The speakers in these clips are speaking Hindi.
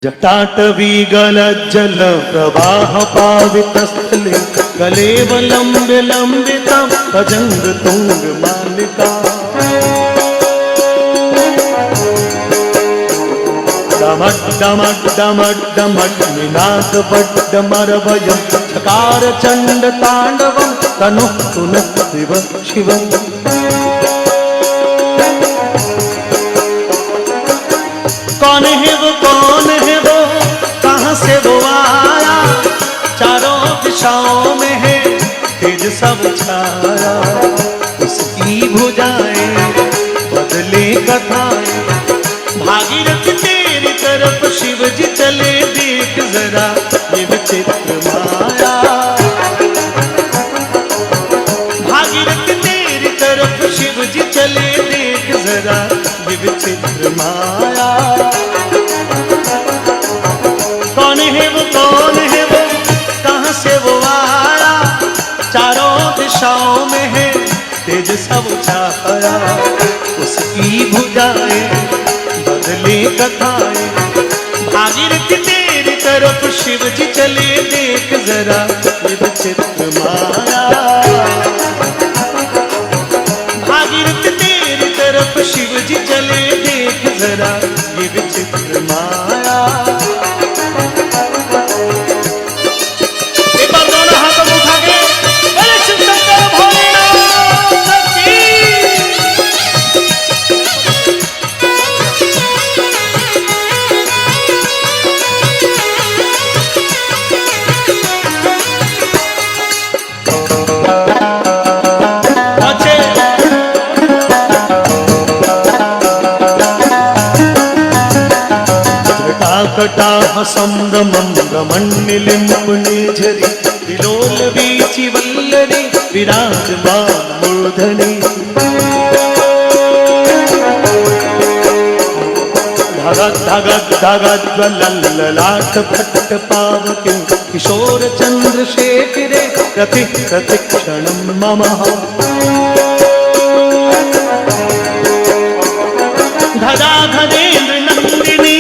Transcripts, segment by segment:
जटाटवीगलज्जल प्रवाह पावितस्थले कलेवलम्बितं भजंग तुंग मालिका डमड्डमड्डमड्डमड्डमिनादवड्डमरभयं चकार चंड तांडवं तनुः पुनः शिवम् कौन है वो कहाँ से वो आया, चारों दिशाओं में है तेज सब छाया। उसकी भुजाएं बदले कथाएं, भागीरथ तेरी तरफ शिव जी चले, देख जरा ये विचित्र माया। भागीरथ तेरी तरफ शिव जी चले, देख जरा ये विचित्र माया। कौन है वो कहाँ से वो आया, चारों दिशाओं में है तेज सब छाया। उसकी भुजाएं बदले कथाएं, भागीरथ तेरी तरफ शिव जी चले, देख जरा ये विचित्र माया। भागीरथ तेरी तरफ शिव जी चले, देख जरा ये विचित्र माया। कटाह संभ्रमं रमण्यलिम्पणे झरि, विलोल वीचि वल्लरे विराजमान मूर्धनि। धगद् धगद् धगद् ज्वलल्ललाट फट्ट पावके, किशोर चंद्रशेखरे रति प्रतिक्षणं ममः। धदाधदेन्द्र नन्दिनी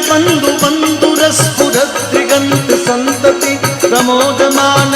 बंधु बंधु रसपुरद्रिगंत संतति प्रमोदमान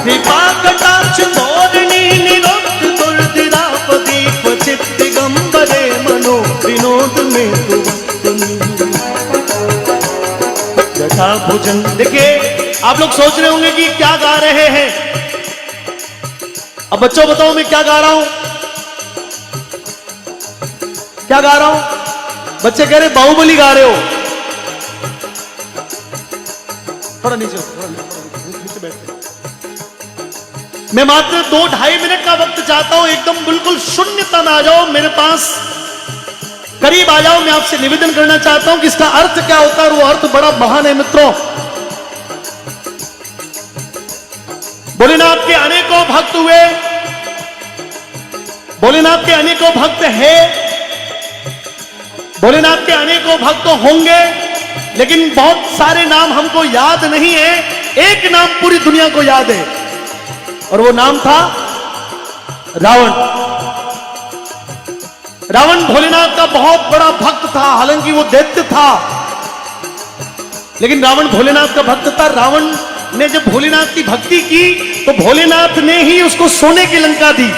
कृपा कटाक्ष तोरणी निरोध दुर्दिरापदीप चित दिगंबरे मनो विनोद में जटा भुजन। देखिए आप लोग सोच रहे होंगे कि क्या गा रहे हैं। अब बच्चों बताओ मैं क्या गा रहा हूं, क्या गा रहा हूं? बच्चे कह रहे बाहुबली गा रहे हो। थोड़ा नीचे बैठते। मैं मात्र 2-2.5 मिनट का वक्त चाहता हूं, एकदम बिल्कुल शून्यता में आ जाओ, मेरे पास करीब आ जाओ। मैं आपसे निवेदन करना चाहता हूं कि इसका अर्थ क्या होता है, और वो अर्थ बड़ा महान है मित्रों। भोलेनाथ के अनेकों भक्त हुए, भोलेनाथ के अनेकों भक्त है, भोलेनाथ के अनेकों भक्त होंगे, लेकिन बहुत सारे नाम हमको याद नहीं है। एक नाम पूरी दुनिया को याद है, और वो नाम था रावण। रावण भोलेनाथ का बहुत बड़ा भक्त था, हालांकि वो दैत्य था, लेकिन रावण भोलेनाथ का भक्त था। रावण ने जब भोलेनाथ की भक्ति की तो भोलेनाथ ने ही उसको सोने की लंका दी,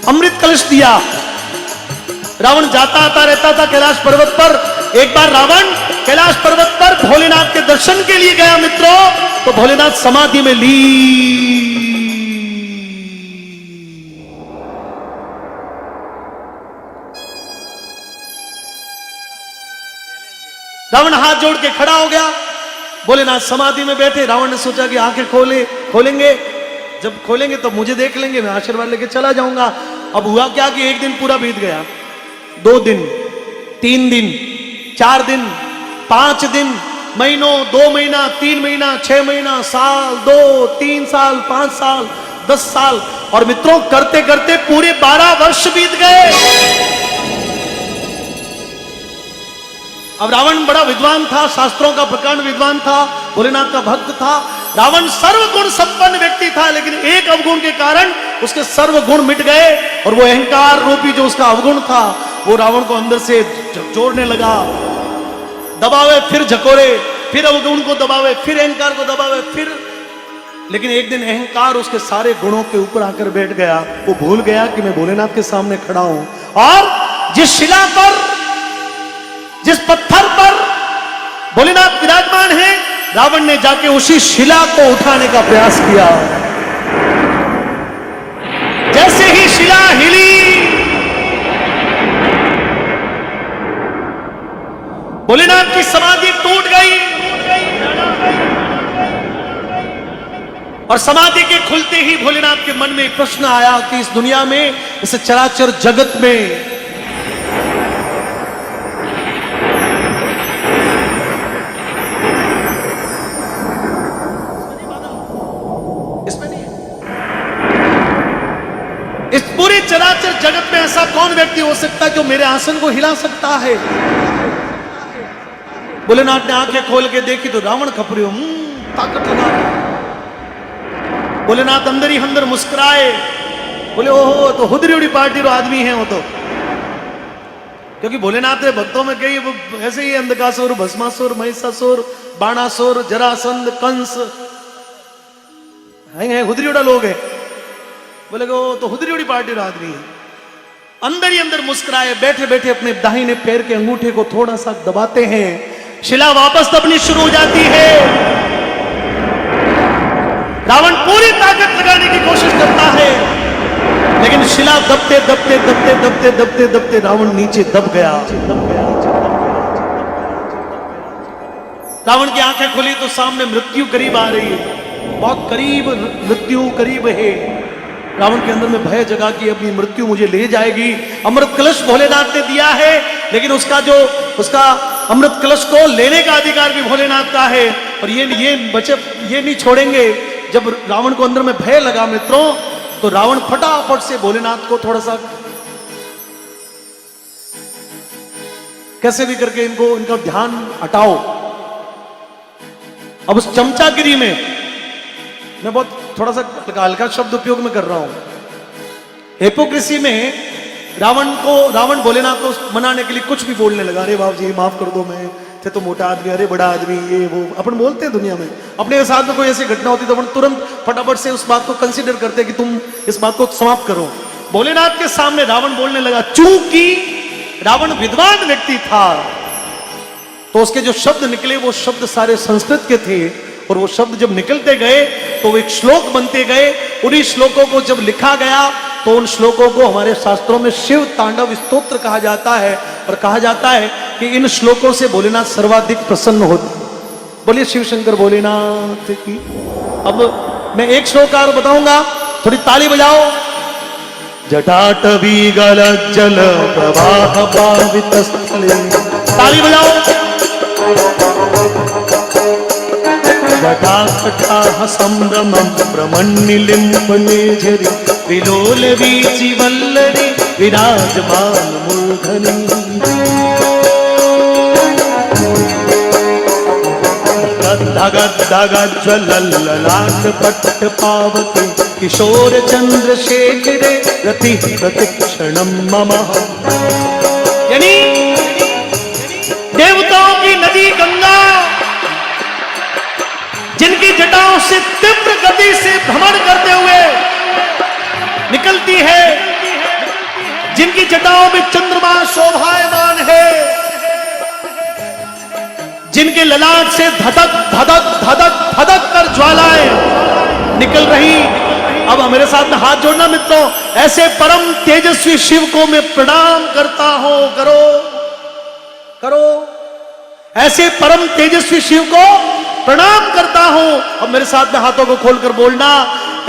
अमृत कलश दिया। रावण जाता आता रहता था कैलाश पर्वत पर। एक बार रावण कैलाश पर्वत पर भोलेनाथ के दर्शन के लिए गया मित्रों, तो भोलेनाथ समाधि में रावण हाथ जोड़ के खड़ा हो गया। भोलेनाथ समाधि में बैठे। रावण ने सोचा कि आंखें खोलेंगे, जब खोलेंगे तो मुझे देख लेंगे, मैं आशीर्वाद लेके चला जाऊंगा। अब हुआ क्या कि एक दिन पूरा बीत गया, 2 दिन, 3 दिन, 4 दिन, 5 दिन, महीनों, 2 महीना, 3 महीना, 6 महीना, साल, 2, 3 साल, 5 साल, 10 साल, और मित्रों करते करते पूरे 12 वर्ष बीत गए। अब रावण बड़ा विद्वान था, शास्त्रों का प्रकांड विद्वान था, भोलेनाथ का भक्त था। रावण सर्वगुण संपन्न व्यक्ति था, लेकिन एक अवगुण के कारण उसके सर्वगुण मिट गए और वो अहंकार रूपी जो उसका अवगुण था वो रावण को अंदर से जोड़ने लगा। दबावे फिर झकोरे, फिर अवगुण को दबावे, फिर अहंकार को दबावे, फिर। लेकिन एक दिन अहंकार उसके सारे गुणों के ऊपर आकर बैठ गया। वो भूल गया कि मैं भोलेनाथ के सामने खड़ा हूं, और जिस शिला पर, जिस पत्थर पर भोलेनाथ विराजमान है, रावण ने जाके उसी शिला को उठाने का प्रयास किया। जैसे ही शिला हिली, भोलेनाथ की समाधि टूट गई और समाधि के खुलते ही भोलेनाथ के मन में एक प्रश्न आया कि इस दुनिया में, इस चराचर जगत में इसमें नहीं, इस पूरे चराचर जगत में ऐसा कौन व्यक्ति हो सकता है जो मेरे आसन को हिला सकता है? भोलेनाथ ने आंखें खोल के देखी तो रावण खपरी ताकत लगा। भोलेनाथ अंदर ही अंदर मुस्कुराए, बोले ओहो तो हुदरी उड़ी पार्टी रो आदमी है वो तो। क्योंकि भोलेनाथ के भक्तों में कई ऐसे ही अंधकासुर, भस्मासुर, महिषासुर, बाणासुर, जरासंध, कंस हैं, हुदरी उड़ा लोग हैं। बोले तो हुदरी उड़ी पार्टी रो आदमी है। अंदर ही अंदर मुस्कुराए, बैठे बैठे अपने दाहिने पैर के अंगूठे को थोड़ा सा दबाते हैं, शिला वापस दबनी शुरू हो जाती है। रावण पूरी ताकत लगाने की कोशिश करता है, लेकिन शिला दबते दबते दबते दबते दबते दबते रावण नीचे दब गया। रावण की आंखें खुली तो सामने मृत्यु करीब आ रही है, बहुत करीब, मृत्यु करीब है। रावण के अंदर में भय जगा कि अपनी मृत्यु मुझे ले जाएगी। अमृत कलश भोलेनाथ ने दिया है, लेकिन उसका अमृत कलश को लेने का अधिकार भी भोलेनाथ का है, और ये बचे ये नहीं छोड़ेंगे। जब रावण को अंदर में भय लगा मित्रों, तो रावण फटाफट से भोलेनाथ को थोड़ा सा कैसे भी करके इनका ध्यान हटाओ। अब उस चमचागिरी में मैं बहुत थोड़ा सा हल्का शब्द उपयोग में कर रहा हूं। हिपोक्रेसी में रावण भोलेनाथ को मनाने के लिए कुछ भी बोलने लगा। अरे बाबू जी माफ कर दो, मैं थे तो मोटा आदमी, अरे बड़ा आदमी, ये वो अपन बोलते हैं दुनिया में। अपने साथ में कोई ऐसी घटना होती तो अपन तुरंत फटाफट से उस बात को कंसीडर करते कि तुम इस बात को समाप्त करो। भोलेनाथ के सामने रावण बोलने लगा। चूंकि रावण विद्वान व्यक्ति था तो उसके जो शब्द निकले वो शब्द सारे संस्कृत के थे, और वो शब्द जब निकलते गए तो वो एक श्लोक बनते गए। उन्हीं श्लोकों को जब लिखा गया तो उन श्लोकों को हमारे शास्त्रों में शिव तांडव स्तोत्र कहा जाता है, और कहा जाता है कि इन श्लोकों से भोलेनाथ सर्वाधिक प्रसन्न होते। बोलिए शिव शंकर भोलेनाथ की। अब मैं एक श्लोक और बताऊंगा, थोड़ी ताली बजाओ। जटाटवी गलज्जल प्रवाह पावितस्थले, ताली बजाओ। जटाकटाह संभ्रमं ब्रह्मण्यलिम्पने झरि विलोल वीचि वल्लरी विराजमान मूर्धनि। धगज्ज्वलल्ललाट पट्ट पावके किशोर चंद्रशेखरे रति प्रतिक्षणं मम। यानी देवताओं की नदी गंगा जिनकी जटाओं से तीव्र गति से भ्रमण करते हुए निकलती है, जिनकी जटाओं में चंद्रमा शोभायमान है, जिनके ललाट से धधक धधक धधक धधक कर ज्वालाएं निकल रही। अब मेरे साथ में हाथ जोड़ना मित्रों। ऐसे परम तेजस्वी शिव को मैं प्रणाम करता हूं। करो करो, ऐसे परम तेजस्वी शिव को प्रणाम करता हूं। अब मेरे साथ में हाथों को खोलकर बोलना,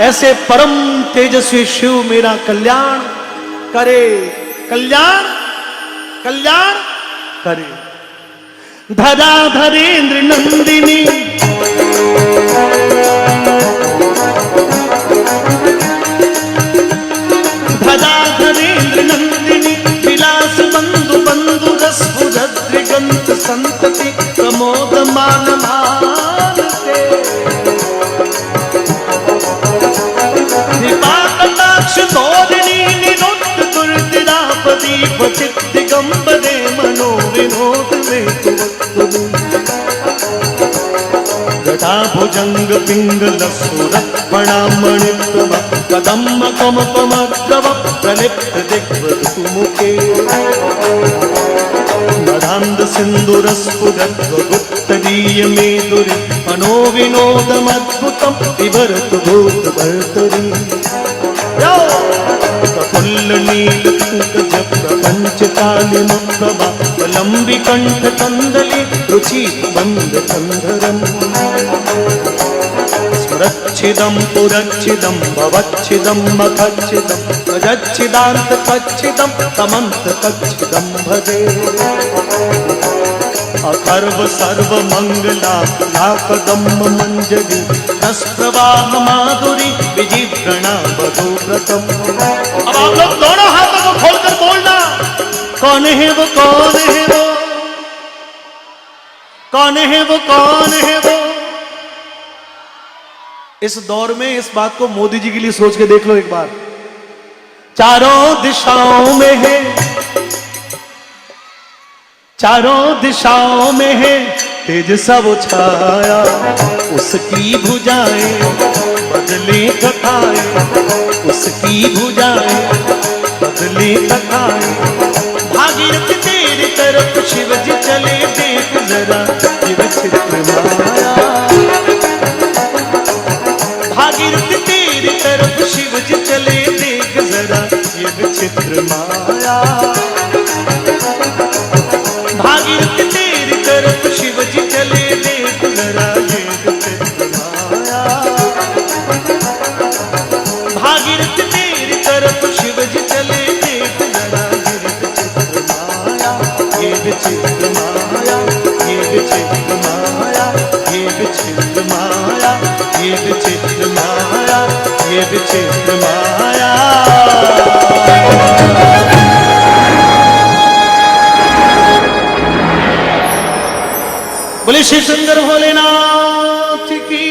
ऐसे परम तेजस्वी शिव मेरा कल्याण करे, कल्याण कल्याण करे। धराधरेंद्र नंदिनी धराधरेंद्र नंदिनी विलास बंधु बंधु रस संतति प्रमोद मान मानते। क्वचित दिगंबरे मनो विनोद में जटा भुजंग पिंगल सुरपणामणिप्रभ कदम्ब कमपमद्रव प्रलिप्त दिग्वधू मुखे मदान्ध सिन्दूरस्फुरद्वगुप्तदीय मेदुरि मनो विनोदमद्भुतं विभरतु भूतभर्तरि प्रफुल्ल नीलकूकज प्रपञ्चकालिम प्रभा लम्बिकण्ठ कन्दली रुचि बन्धकन्धरम् स्मरच्छिदं पुरच्छिदं भवच्छिदं मखच्छिदं गजच्छिदान्तकच्छिदं तमन्तकच्छिदं भजे अखर्व सर्वमङ्गलाकदम्ब मञ्जरी रसप्रवाह माधुरी विजिव्रणा वधूव्रतम्। अब आप लोग दोनों हाथों को खोलकर बोलना, कौन है वो, कौन है वो, कौन है वो, कौन है वो। इस दौर में इस बात को मोदी जी के लिए सोच के देख लो एक बार। चारों दिशाओं में है, चारों दिशाओं में है तेज सा वो छाया, उसकी भुजाएं बदले कथाएं, उसकी भुजाएं बदले कथाएं। भागीरथ तेरी तरफ शिव जी चले, देख जरा ये विचित्र माया। भागीरथ तेरी तरफ शिव जी चले, देख जरा ये विचित्र माया। भागीरथ तेरी तरफ शिव जी चले, देख जरा ये विचित्र माया। भागीरथ तेरी तरफ शिव जी चले, देख जरा ये विचित्र माया। ये विचित्र माया, ये विचित्र माया, ये विचित्र माया, ये विचित्र माया, ये विचित्र माया। बोले श्री सुंदर भोलेनाथ की।